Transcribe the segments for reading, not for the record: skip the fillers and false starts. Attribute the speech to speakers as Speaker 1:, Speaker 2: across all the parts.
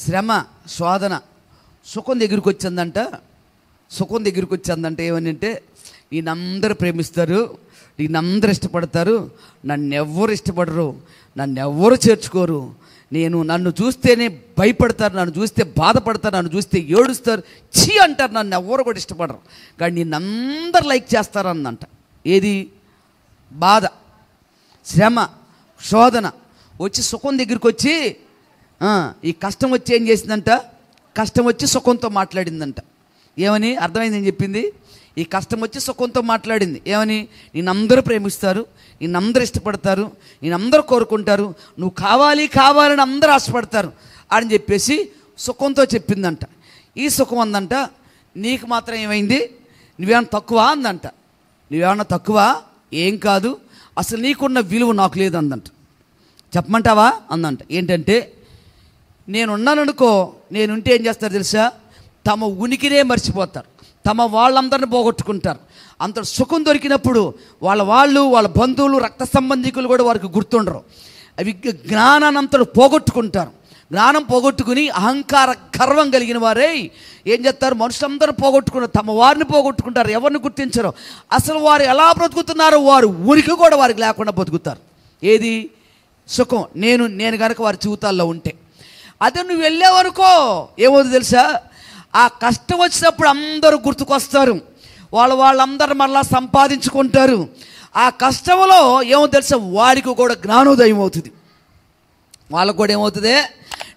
Speaker 1: శ్రమ, శోధన సుఖం దగ్గరికి వచ్చిందంట. సుఖం దగ్గరికి వచ్చిందంటే ఏమని అంటే, ఈయనందరూ ప్రేమిస్తారు, ఈయనందరూ ఇష్టపడతారు, నన్నెవ్వరు ఇష్టపడరు, నన్నెవ్వరు చేర్చుకోరు, నన్ను చూస్తేనే భయపడతారు, నన్ను చూస్తే బాధపడతారు, నన్ను చూస్తే ఏడుస్తారు, చీ అంటారు, నన్ను ఎవ్వరు కూడా ఇష్టపడరు, కానీ నిన్నందరూ లైక్ చేస్తారు అందంట. ఏది? బాధ, శ్రమ, శోధన వచ్చి సుఖం దగ్గరికి వచ్చి ఈ కష్టం వచ్చి ఏం చేసిందంట? కష్టం వచ్చి సుఖంతో మాట్లాడిందంట. ఏమని? అర్థమైంది నేను చెప్పింది? ఈ కష్టం వచ్చి సుఖంతో మాట్లాడింది. ఏమని? నిన్నందరూ ప్రేమిస్తారు, నిన్నందరూ ఇష్టపడతారు, నిన్నందరూ కోరుకుంటారు, నువ్వు కావాలి కావాలని అందరూ ఆశపడతారు అని చెప్పేసి సుఖంతో చెప్పిందంట. ఈ సుఖం అందంట, నీకు మాత్రం ఏమైంది? నువ్వేమన్నా తక్కువ అందంట. నువ్వేమన్నా తక్కువ? ఏం కాదు, అసలు నీకున్న విలువ నాకు లేదు అందంట. చెప్పమంటావా అందంట. ఏంటంటే, నేనున్నాననుకో, నేనుంటే ఏం చేస్తారు తెలుసా? తమ ఉనికినే మర్చిపోతారు, తమ వాళ్ళందరిని పోగొట్టుకుంటారు. అంత సుఖం దొరికినప్పుడు వాళ్ళ బంధువులు, రక్త సంబంధికులు కూడా వారికి గుర్తుండరు. అవి జ్ఞానాన్ని అంతడు పోగొట్టుకుంటారు. జ్ఞానం పోగొట్టుకుని అహంకార గర్వం కలిగిన వారే ఏం చేస్తారు? మనుషులందరూ పోగొట్టుకున్నారు, తమ వారిని పోగొట్టుకుంటారు, ఎవరిని గుర్తించరు. అసలు వారు ఎలా బ్రతుకుతున్నారో వారు ఉనికి కూడా వారికి లేకుండా బతుకుతారు. ఏది? సుఖం. నేను కనుక వారి జీవితాల్లో ఉంటే. అదే నువ్వు వెళ్ళావనుకో ఏమవుతుంది తెలుసా? ఆ కష్టం వచ్చినప్పుడు అందరూ గుర్తుకొస్తారు, వాళ్ళందరూ మళ్ళా సంపాదించుకుంటారు. ఆ కష్టంలో ఏమో తెలుసా? వాడికి కూడా జ్ఞానోదయం అవుతుంది. వాళ్ళకు కూడా ఏమవుతుంది?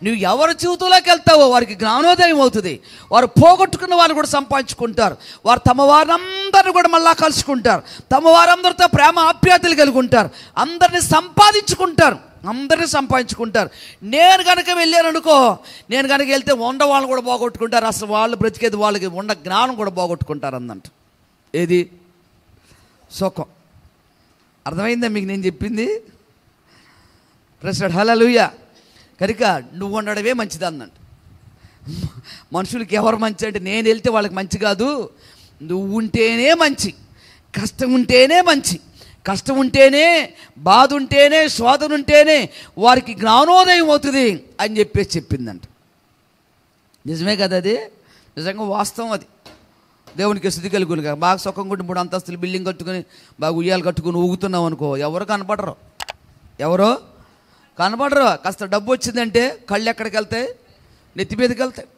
Speaker 1: నువ్వు ఎవరి జీవితంలోకి వెళ్తావో వారికి జ్ఞానోదయం అవుతుంది. వారు పోగొట్టుకున్న వారిని కూడా సంపాదించుకుంటారు. వారు తమ వారందరిని కూడా మళ్ళా కలుసుకుంటారు, తమ వారందరితో ప్రేమ ఆప్యాయతలు కలిగి ఉంటారు, అందరినీ సంపాదించుకుంటారు. నేను కనుక వెళ్ళాననుకో, నేను కనుక వెళ్తే ఉండ వాళ్ళని కూడా పోగొట్టుకుంటారు, అసలు వాళ్ళు బ్రతికేది వాళ్ళకి ఉండ జ్ఞానం కూడా పోగొట్టుకుంటారు అందంట. ఏది? సుఖం. అర్థమైందా మీకు నేను చెప్పింది? ప్రెసిడెంట్ హల్లెలూయా. కనుక నువ్వు ఉండడమే మంచిది అందంట. మనుషులకి ఎవరు మంచి అంటే, నేను వెళ్తే వాళ్ళకి మంచి కాదు, నువ్వు ఉంటేనే మంచి, కష్టం ఉంటేనే మంచి, కష్టం ఉంటేనే, బాధ ఉంటేనే, శోధన ఉంటేనే వారికి జ్ఞానోదయం అవుతుంది అని చెప్పేసి చెప్పిందంట. నిజమే కదా? అది నిజంగా వాస్తవం. అది దేవునికి స్తుతి కలుగునుగా. బాగా సుఖంగా ఉండి 3 అంతస్తులు బిల్డింగ్ కట్టుకుని బాగా ఉయ్యాలు కట్టుకుని ఊగుతున్నావు అనుకో, ఎవరు కనపడరు, కాస్త డబ్బు వచ్చిందంటే కళ్ళు ఎక్కడికి వెళ్తాయి? నెత్తి మీదకి వెళ్తాయి.